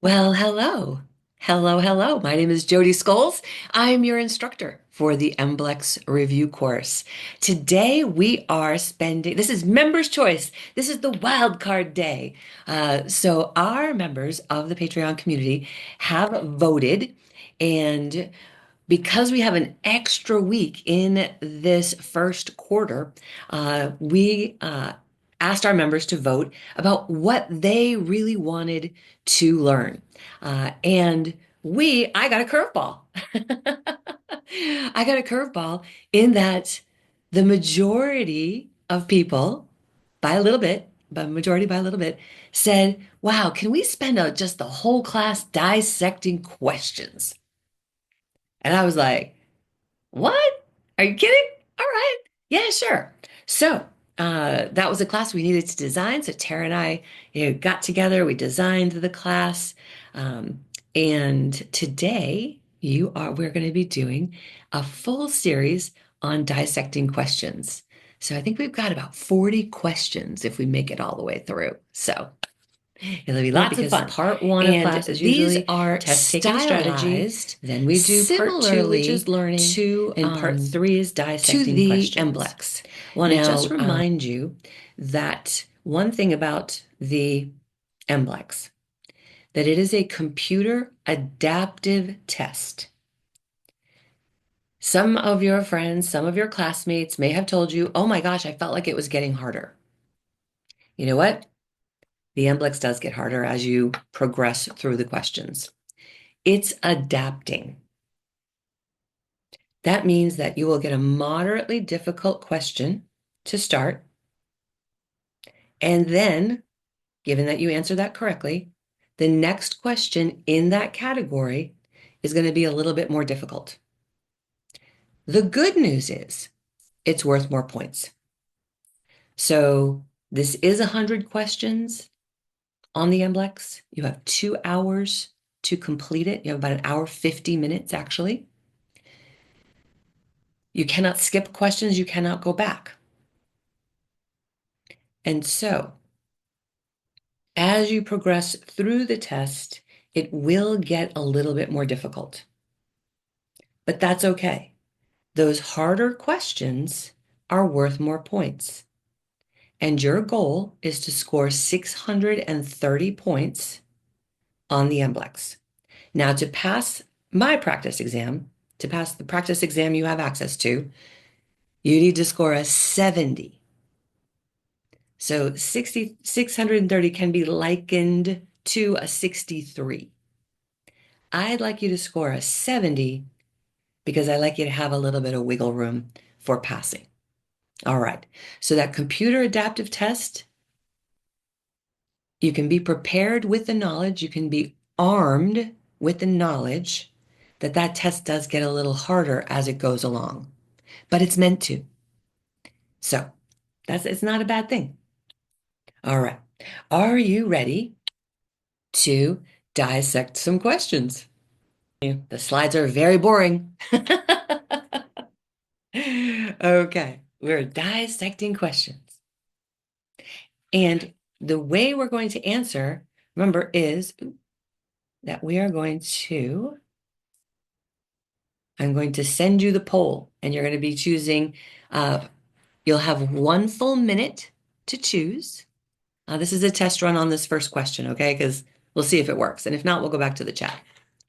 Well, hello. Hello, hello. My name is Jodi Scholes. I'm your instructor for the MBLEx review course. Today we are spending, this is members' choice. This is the wild card day. So our members of the Patreon community have voted, and because we have an extra week in this first quarter, we asked our members to vote about what they really wanted to learn. I got a curveball. I got a curveball in that the majority of people, by a little bit, but majority by a little bit, said, wow, can we spend just the whole class dissecting questions? And I was like, what? Are you kidding? All right. Yeah, sure. So that was a class we needed to design. So Tara and I, got together, we designed the class. And today we're going to be doing a full series on dissecting questions. So I think we've got about 40 questions if we make it all the way through. So it'll be lots of fun. Part one of And class is these usually are test taking strategy. stylized Then we do part two, which is learning, to and part three is to dissecting the questions. MBLEx. Want to just Now, remind you that one thing about the MBLEx, that it is a computer adaptive test. Some of your friends, some of your classmates may have told you, oh my gosh, I felt like it was getting harder. You know what? The MBLEx does get harder as you progress through the questions. It's adapting. That means that you will get a moderately difficult question to start. And then, given that you answer that correctly, the next question in that category is going to be a little bit more difficult. The good news is it's worth more points. So this is 100 questions on the MBLEx. You have 2 hours to complete it. You have about an hour, 50 minutes, actually. You cannot skip questions. You cannot go back. And so as you progress through the test, it will get a little bit more difficult. But that's okay. Those harder questions are worth more points. And your goal is to score 630 points on the MBLEx. Now, to pass my practice exam, to pass the practice exam you have access to, you need to score a 70. So 630 can be likened to a 63. I'd like you to score a 70 because I like you to have a little bit of wiggle room for passing. All right. So that computer adaptive test, you can be prepared with the knowledge, you can be armed with the knowledge that that test does get a little harder as it goes along, but it's meant to. So it's not a bad thing. All right. Are you ready to dissect some questions? The slides are very boring. Okay, we're dissecting questions. And the way we're going to answer, remember, is that I'm going to send you the poll, and you're going to be choosing, you'll have 1 full minute to choose. This is a test run on this first question, okay? Because we'll see if it works. And if not, we'll go back to the chat.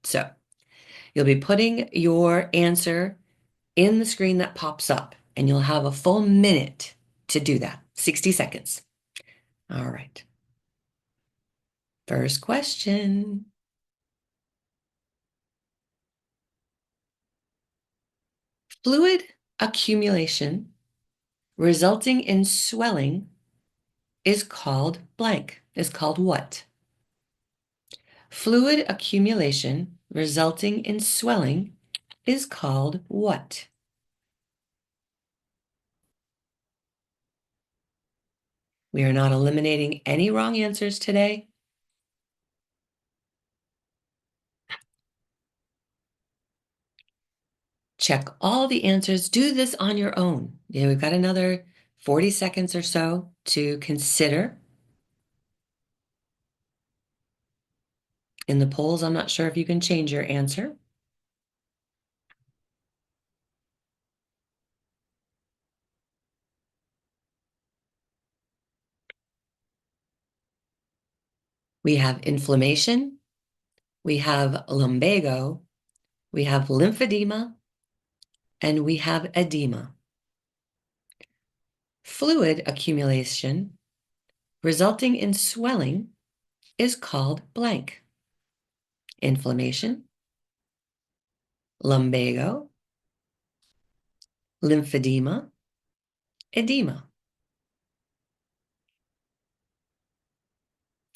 So you'll be putting your answer in the screen that pops up, and you'll have a full minute to do that, 60 seconds. All right. First question. Fluid accumulation resulting in swelling is called blank. Is called what? Fluid accumulation resulting in swelling is called what? We are not eliminating any wrong answers today. Check all the answers. Do this on your own. We've got another 40 seconds or so to consider. In the polls, I'm not sure if you can change your answer. We have inflammation, we have lumbago, we have lymphedema, and we have edema. Fluid accumulation resulting in swelling is called blank. Inflammation, lumbago, lymphedema, edema.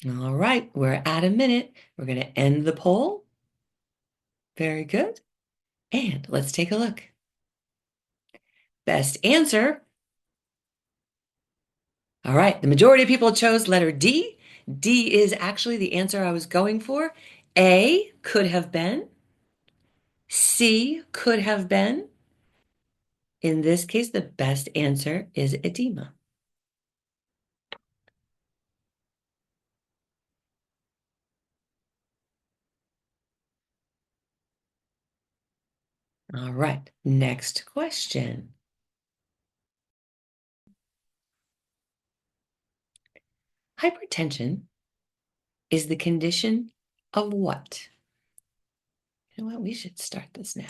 All right, we're at a minute. We're going to end the poll. Very good. And let's take a look. Best answer. All right, the majority of people chose letter D. D is actually the answer I was going for. A could have been. C could have been. In this case, the best answer is edema. All right, next question. Hypertension is the condition of what? You know what? We should start this now.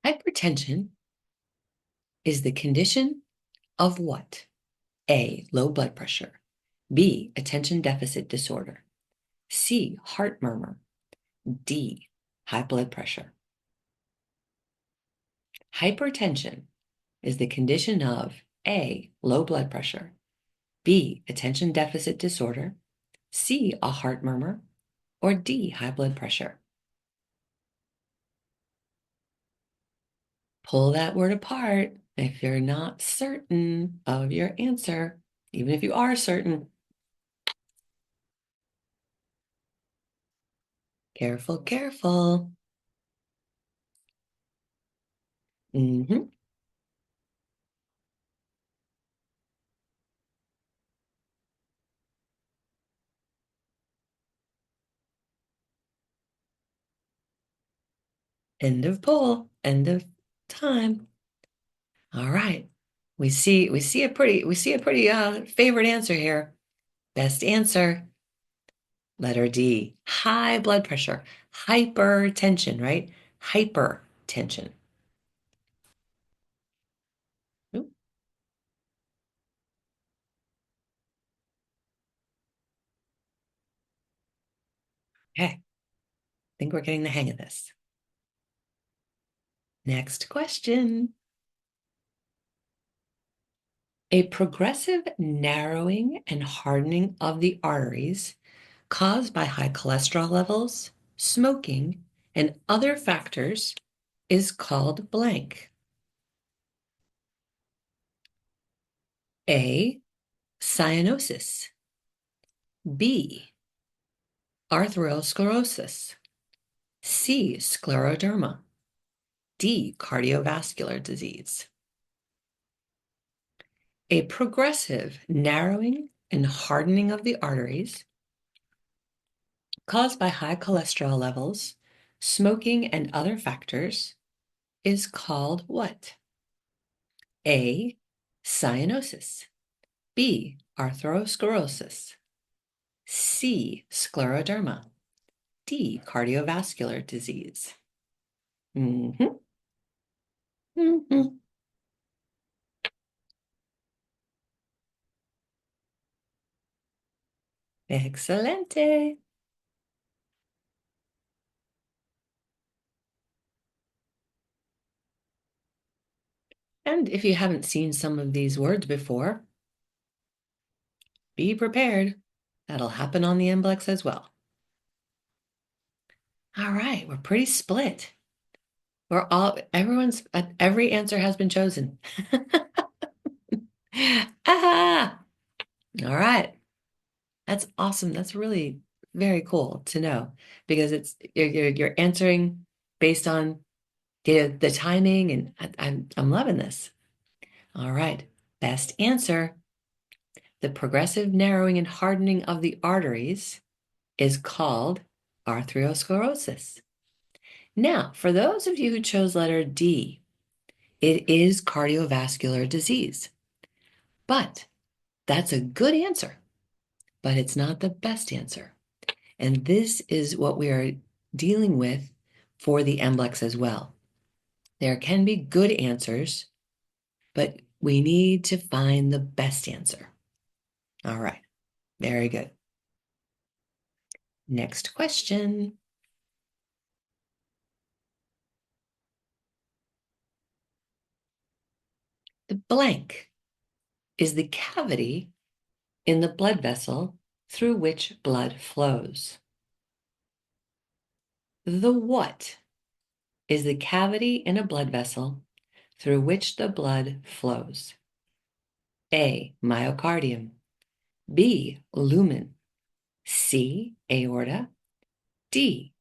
Hypertension is the condition of what? A, low blood pressure. B, attention deficit disorder. C, heart murmur. D, high blood pressure. Hypertension is the condition of A, low blood pressure. B, attention deficit disorder. C, a heart murmur. Or D, high blood pressure. Pull that word apart if you're not certain of your answer, even if you are certain. Careful, careful. Mm-hmm. End of poll, end of time. All right. We see a pretty favorite answer here. Best answer, letter D, high blood pressure, hypertension, right? Hypertension. Ooh, okay. I think we're getting the hang of this. Next question. A progressive narrowing and hardening of the arteries caused by high cholesterol levels, smoking, and other factors is called blank. A, cyanosis. B, arteriosclerosis. C, scleroderma. D, cardiovascular disease. A progressive narrowing and hardening of the arteries caused by high cholesterol levels, smoking, and other factors is called what? A, cyanosis. B, arteriosclerosis. C, scleroderma. D, cardiovascular disease. Mm-hmm. Mm-hmm. Excelente. And if you haven't seen some of these words before, be prepared. That'll happen on the MBLEx as well. All right, we're pretty split. Every answer has been chosen. Ah, all right. That's awesome. That's really very cool to know because you're answering based on The timing, and I'm loving this. All right. Best answer. The progressive narrowing and hardening of the arteries is called arteriosclerosis. Now, for those of you who chose letter D, it is cardiovascular disease. But that's a good answer, but it's not the best answer. And this is what we are dealing with for the MBLEx as well. There can be good answers, but we need to find the best answer. All right, very good. Next question. The blank is the cavity in the blood vessel through which blood flows. The what is the cavity in a blood vessel through which the blood flows? A, myocardium. B, lumen. C, aorta. D,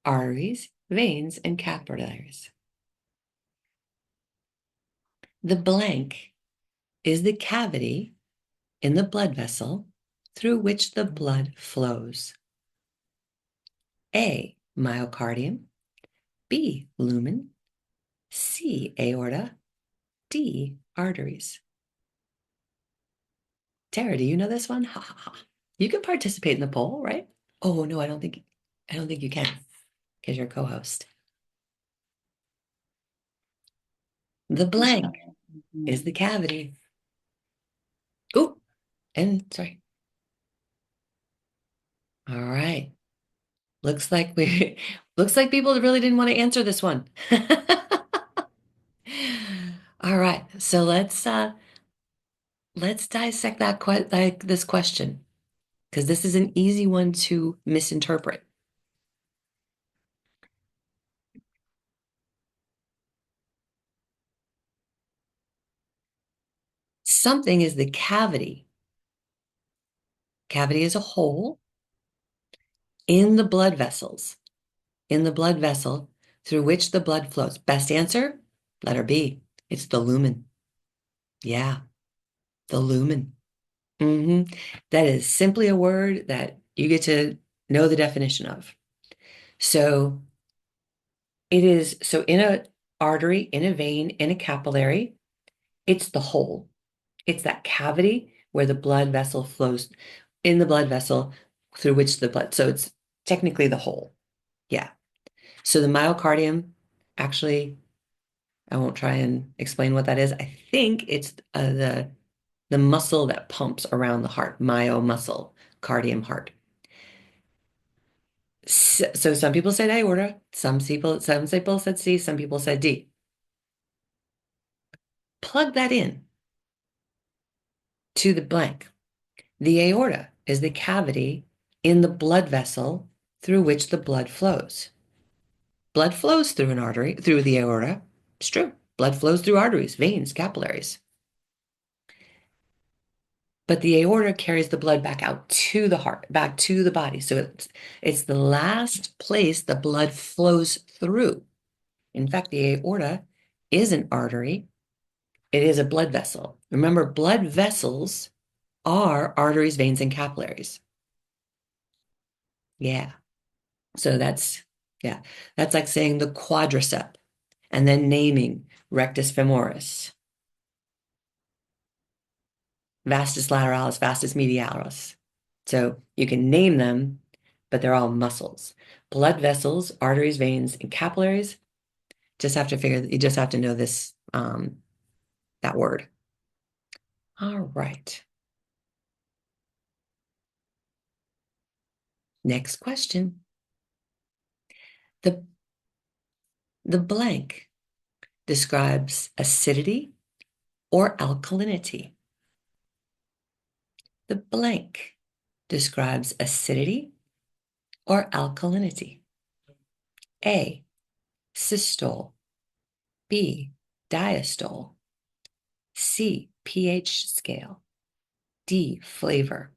arteries, veins, and capillaries. The blank is the cavity in the blood vessel through which the blood flows. A, myocardium. B, lumen. C, aorta. D, arteries. Tara, do you know this one? Ha ha ha. You can participate in the poll, right? Oh no, I don't think you can because you're co-host. The blank is the cavity. Oh, and sorry. All right. Looks like people really didn't want to answer this one. All right. So let's dissect this question, because this is an easy one to misinterpret. Something is the cavity. Cavity is a hole in the blood vessels, in the blood vessel through which the blood flows. Best answer? Letter B. It's the lumen. Yeah, the lumen. That is simply a word that you get to know the definition of. So so in a artery, in a vein, in a capillary, it's the hole. It's that cavity where the blood vessel flows, in the blood vessel through which the blood, so it's technically the hole. Yeah. So the myocardium, actually, I won't try and explain what that is. I think it's the muscle that pumps around the heart, myo muscle, cardium heart. So some people said aorta, some people said C, some people said D. Plug that in to the blank. The aorta is the cavity in the blood vessel through which the blood flows. Blood flows through an artery, through the aorta. It's true. Blood flows through arteries, veins, capillaries. But the aorta carries the blood back out to the heart, back to the body. So it's the last place the blood flows through. In fact, the aorta is an artery. It is a blood vessel. Remember, blood vessels are arteries, veins, and capillaries. Yeah. So yeah, that's like saying the quadricep and then naming rectus femoris, vastus lateralis, vastus medialis. So you can name them, but they're all muscles. Blood vessels, arteries, veins, and capillaries. You just have to know this, that word. All right. Next question. The blank describes acidity or alkalinity. The blank describes acidity or alkalinity. A, systole. B, diastole. C, pH scale. D, flavor.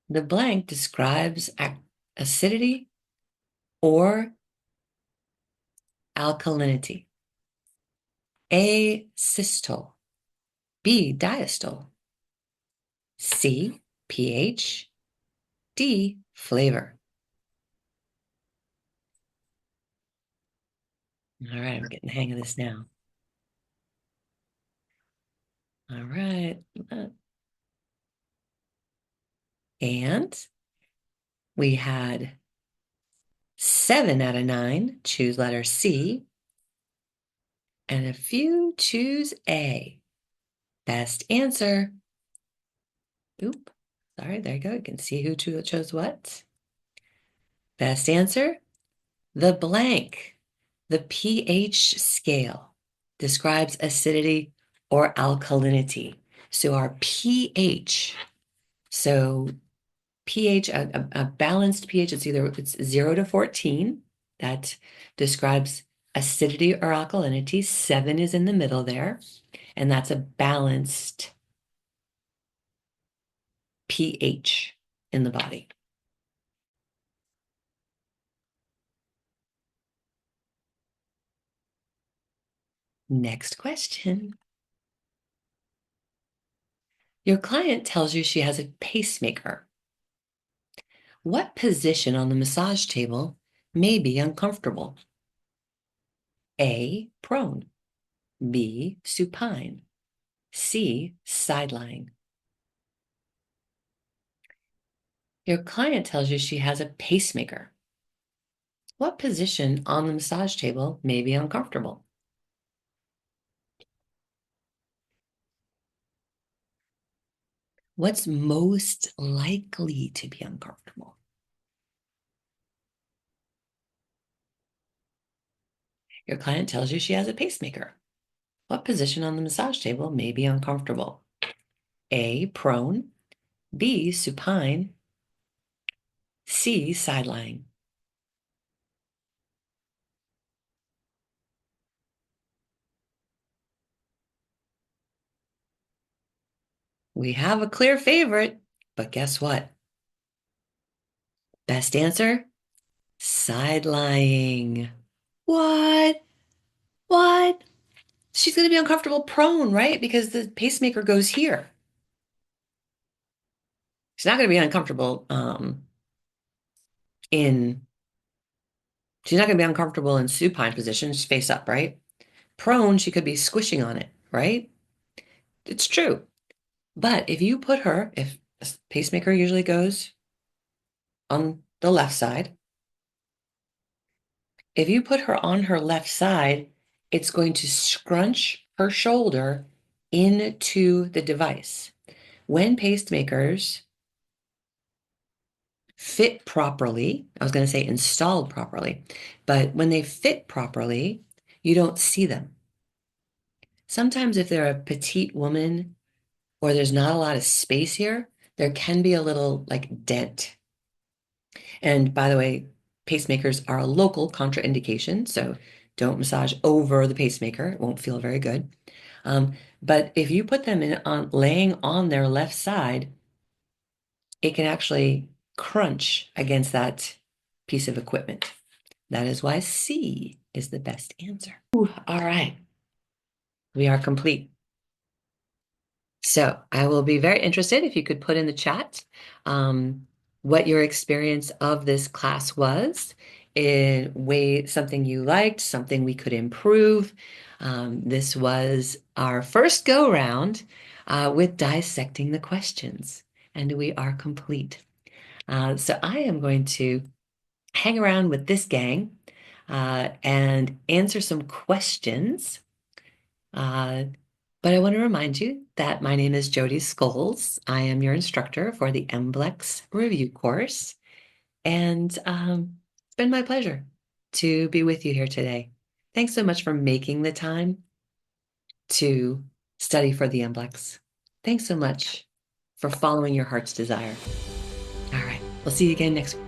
The blank describes acidity or alkalinity. A, systole. B, diastole. C, pH. D, flavor. All right, I'm getting the hang of this now. All right. And we had 7 out of 9 choose letter C, and a few choose A. Best answer. Oop, sorry, there you go. You can see who chose what. Best answer, the blank. The pH scale describes acidity or alkalinity. So our pH, so pH, a balanced pH, it's 0 to 14. That describes acidity or alkalinity. 7 is in the middle there, and that's a balanced pH in the body. Next question. Your client tells you she has a pacemaker. What position on the massage table may be uncomfortable? A, prone. B, supine. C, side lying. Your client tells you she has a pacemaker. What position on the massage table may be uncomfortable? What's most likely to be uncomfortable? Your client tells you she has a pacemaker. What position on the massage table may be uncomfortable? A, prone. B, supine. C, side lying. We have a clear favorite, but guess what? Best answer? Side lying. What? What? She's going to be uncomfortable prone, right? Because the pacemaker goes here. She's not going to be uncomfortable in, she's not going to be uncomfortable in supine position, she's face up, right? Prone, she could be squishing on it, right? It's true. But if you put her, if a pacemaker usually goes on the left side, if you put her on her left side, it's going to scrunch her shoulder into the device. When pacemakers fit properly, I was going to say installed properly, but when they fit properly, you don't see them. Sometimes if they're a petite woman or there's not a lot of space here, there can be a little like dent. And by the way, pacemakers are a local contraindication, so don't massage over the pacemaker. It won't feel very good. But if you put them laying on their left side, it can actually crunch against that piece of equipment. That is why C is the best answer. Ooh, all right, we are complete. So I will be very interested if you could put in the chat what your experience of this class was, in something you liked, something we could improve. This was our first go round with dissecting the questions, and we are complete. So I am going to hang around with this gang and answer some questions. But I want to remind you that my name is Jodi Scholes. I am your instructor for the MBLEx review course. And it's been my pleasure to be with you here today. Thanks so much for making the time to study for the MBLEx. Thanks so much for following your heart's desire. All right, we'll see you again next week.